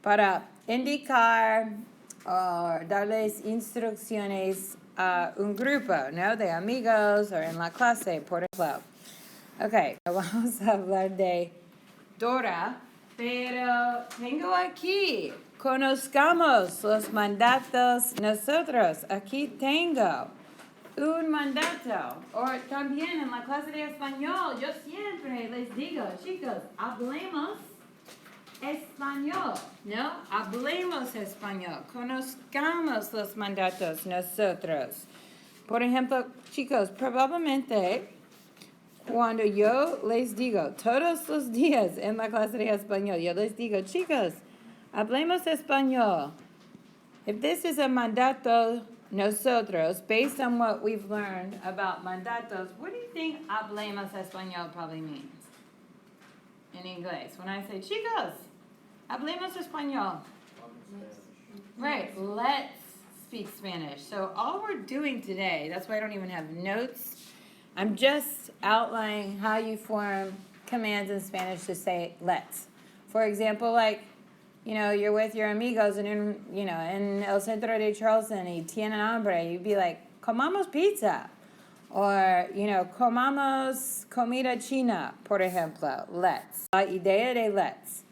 para indicar o darles instrucciones a un grupo, ¿no? De amigos o en la clase, por ejemplo. Ok, vamos a hablar de Dora, pero tengo aquí, conozcamos los mandatos nosotros. Aquí tengo un mandato. O también en la clase de español, yo siempre les digo, chicos, hablemos español, ¿no? Hablemos español, conozcamos los mandatos nosotros. Por ejemplo, chicos, probablemente cuando yo les digo todos los días en la clase de español, yo les digo, chicos, hablemos español. If this is a mandato nosotros, based on what we've learned about mandatos, what do you think hablemos español probably means in English? When I say, chicos, hablemos español. Right, let's speak Spanish. So all we're doing today, that's why I don't even have notes. I'm just outlining how you form commands in Spanish to say let's. For example, like, you're with your amigos and in el centro de Charleston y tienen hambre, you'd be like, comamos pizza. Or, comamos comida china, por ejemplo, let's. La idea de let's.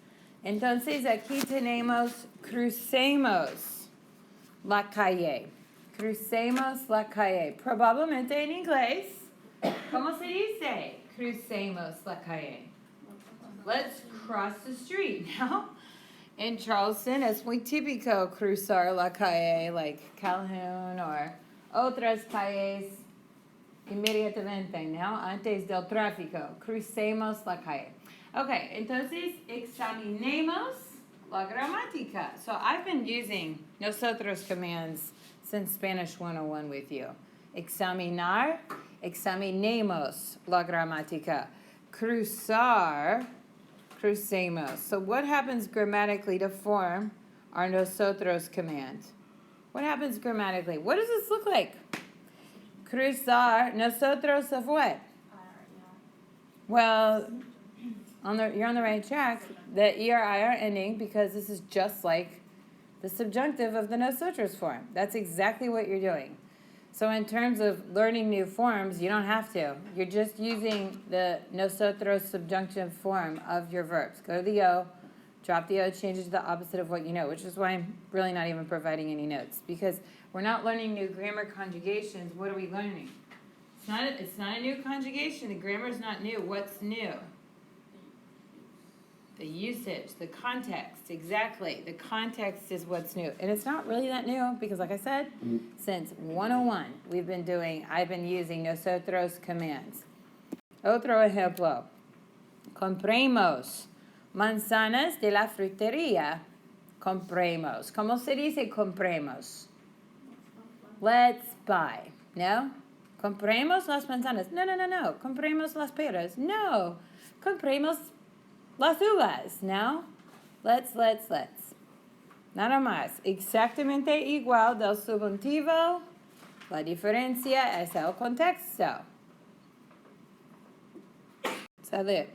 Entonces aquí tenemos crucemos la calle. Crucemos la calle. Probablemente en inglés, ¿cómo se dice? Crucemos la calle. Let's cross the street. Now, in Charleston, es muy típico cruzar la calle, like Calhoun or otras calles inmediatamente, ¿no? Antes del tráfico. Crucemos la calle. Okay, entonces examinemos la gramática. So I've been using nosotros commands since Spanish 101 with you. Examinar, examinemos la gramática. Cruzar, crucemos. So what happens grammatically to form our nosotros command? What happens grammatically? What does this look like? Cruzar, nosotros of what? Well, you're on the right track. The ER-IR ending, because this is just like the subjunctive of the nosotros form. That's exactly what you're doing. So in terms of learning new forms, you don't have to. You're just using the nosotros subjunctive form of your verbs. Go to the O, drop the O, change it to the opposite of what you know, which is why I'm really not even providing any notes. Because we're not learning new grammar conjugations. What are we learning? It's not a new conjugation. The grammar is not new. What's new? The usage, the context, exactly. The context is what's new. And it's not really that new because, like I said, since 101, I've been using nosotros commands. Otro ejemplo. Compremos manzanas de la frutería. Compremos. ¿Cómo se dice compremos? Let's buy. No? Compremos las manzanas. No. Compremos las peras. No. Compremos las uvas, ¿no? Let's. Nada más. Exactamente igual del subjuntivo. La diferencia es el contexto. Salud.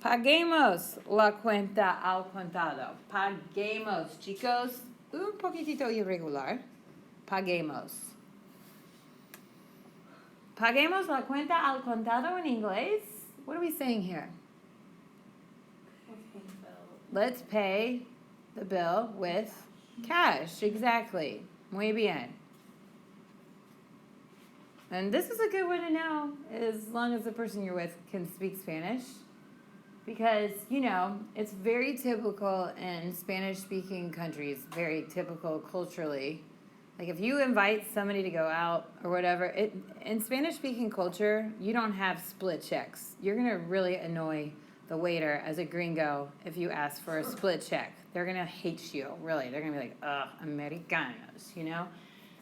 Paguemos la cuenta al contado. Paguemos, chicos. Un poquitito irregular. Paguemos. Paguemos la cuenta al contado in inglés. What are we saying here? Let's pay the bill with cash. Exactly. Muy bien. And this is a good one to know as long as the person you're with can speak Spanish. Because, it's very typical in Spanish-speaking countries, very typical culturally. Like if you invite somebody to go out or whatever, in Spanish-speaking culture, you don't have split checks. You're going to really annoy the waiter as a gringo if you ask for a split check. They're going to hate you, really. They're going to be like, ugh, Americanos,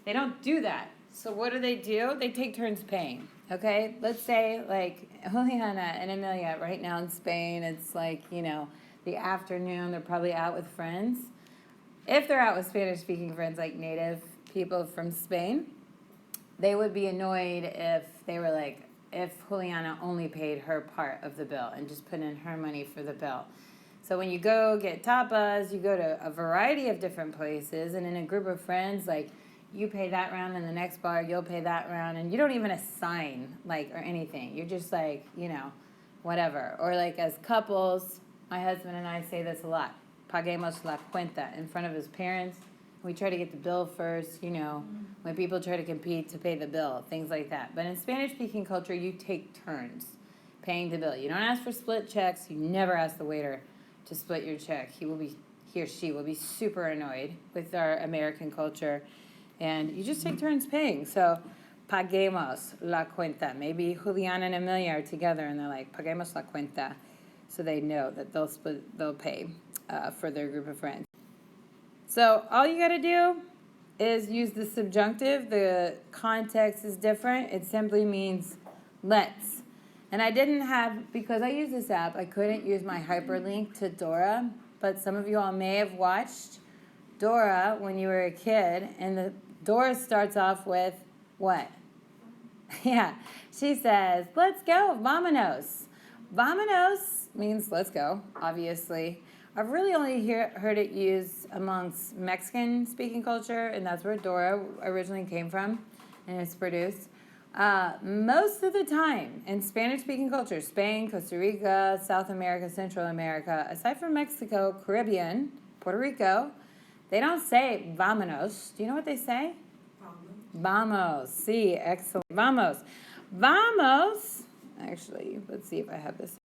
They don't do that. So what do? They take turns paying, okay? Let's say, like, Juliana and Amelia right now in Spain, it's like, the afternoon, they're probably out with friends. If they're out with Spanish-speaking friends, like native people from Spain, they would be annoyed if they were like, if Juliana only paid her part of the bill and just put in her money for the bill. So when you go get tapas, you go to a variety of different places, and in a group of friends, like, you pay that round, and the next bar you'll pay that round, and you don't even assign, like, or anything. You're just like, whatever. Or like as couples, my husband and I say this a lot, paguemos la cuenta, in front of his parents. We try to get the bill first, when people try to compete to pay the bill, things like that. But in Spanish-speaking culture, you take turns paying the bill. You don't ask for split checks. You never ask the waiter to split your check. He or she will be super annoyed with our American culture. And you just take turns paying. So, paguemos la cuenta. Maybe Juliana and Amelia are together and they're like, paguemos la cuenta. So they know that they'll pay for their group of friends. So all you got to do is use the subjunctive. The context is different. It simply means let's. And I didn't have, because I use this app, I couldn't use my hyperlink to Dora. But some of you all may have watched Dora when you were a kid. And Dora starts off with what? Yeah. She says, let's go, vámonos. Vámonos means let's go, obviously. I've really only heard it used amongst Mexican-speaking culture, and that's where Dora originally came from, and it's produced. Most of the time, in Spanish-speaking culture, Spain, Costa Rica, South America, Central America, aside from Mexico, Caribbean, Puerto Rico, they don't say vámonos. Do you know what they say? Vamos. Sí, excellent. Vamos. Vamos. Actually, let's see if I have this.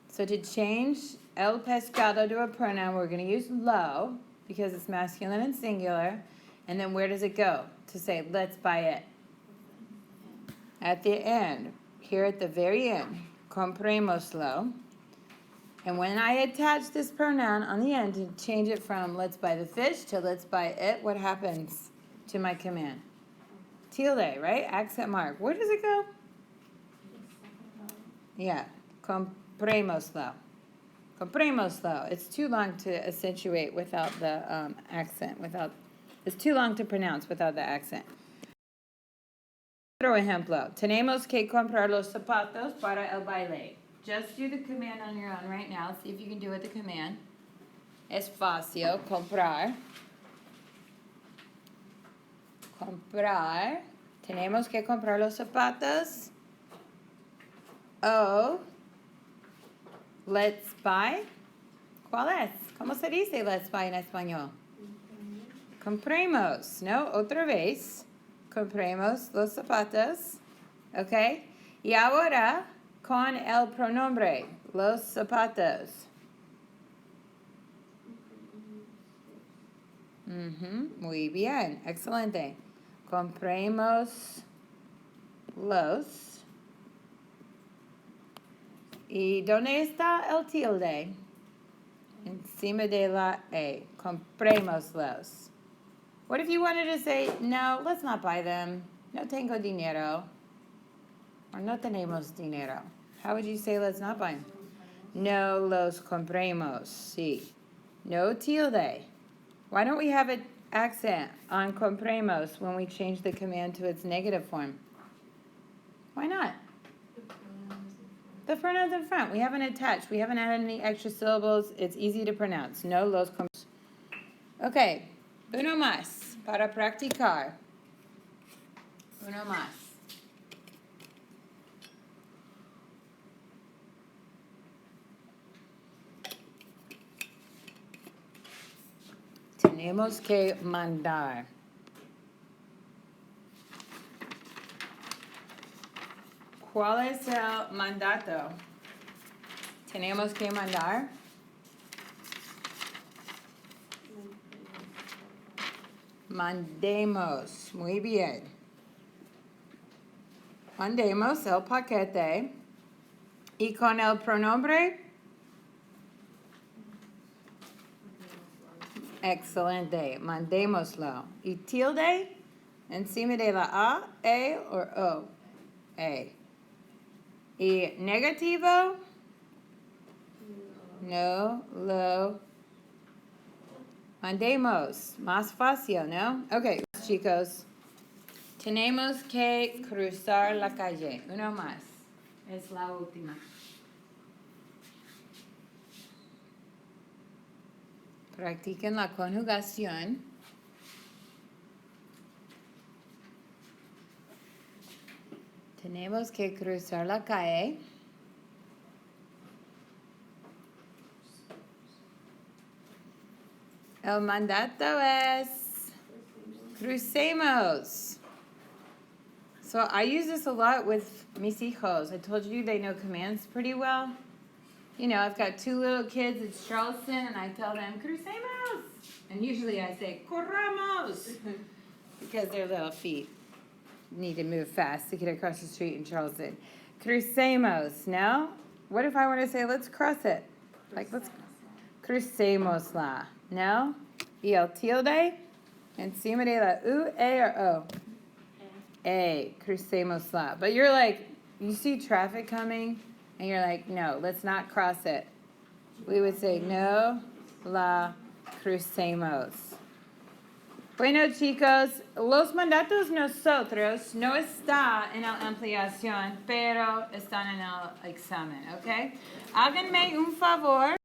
So to change el pescado to a pronoun, we're going to use lo because it's masculine and singular. And then where does it go? To say, let's buy it. At the end, here at the very end, comprémoslo. And when I attach this pronoun on the end to change it from let's buy the fish to let's buy it, what happens to my command? Tilde, right? Accent mark. Where does it go? Yeah, comprémoslo. Comprémoslo. It's too long to accentuate without the accent. It's too long to pronounce without the accent. Otro ejemplo. Tenemos que comprar los zapatos para el baile. Just do the command on your own right now. See if you can do it the command. Es fácil. Comprar. Comprar. Tenemos que comprar los zapatos. O let's buy. ¿Cuál es? ¿Cómo se dice let's buy en español? Compremos. No, otra vez. Compremos los zapatos. ¿Ok? Y ahora con el pronombre. Los zapatos. Muy bien. Excelente. Compremos los. ¿Y dónde está el tilde? Encima de la E. Comprémoslos. What if you wanted to say, no, let's not buy them. No tengo dinero. Or no tenemos dinero. How would you say let's not buy them? No los compremos. Sí. No tilde. Why don't we have an accent on compremos when we change the command to its negative form? Why not? The pronoun's in front. We haven't attached. We haven't added any extra syllables. It's easy to pronounce. No los compremos. Okay. Uno más para practicar. Uno más. Tenemos que mandar. ¿Cuál es el mandato? Tenemos que mandar. Mandemos. Muy bien. Mandemos el paquete. Y con el pronombre. Excelente. Mandémoslo. Y tilde encima de la A, E o O. E. Y negativo. No lo mandemos. Más fácil, ¿no? Ok, chicos. Tenemos que cruzar la calle. Uno más. Es la última. Practiquen la conjugación. Tenemos que cruzar la calle. El mandato es crucemos. So I use this a lot with mis hijos. I told you they know commands pretty well. You know, I've got two little kids. It's Charleston, and I tell them, crucemos. And usually I say, corramos. Because their little feet need to move fast to get across the street in Charleston. Crucemos. No? What if I want to say, let's cross it? Like, let's crucemosla. No? Y el tilde encima de la U, A, or O? A. Crucemosla. But you're like, you see traffic coming, and you're like, no, let's not cross it. We would say, no la crucemos. Bueno, chicos, los mandatos nosotros no está en la ampliación, pero están en el examen, ¿ok? Háganme un favor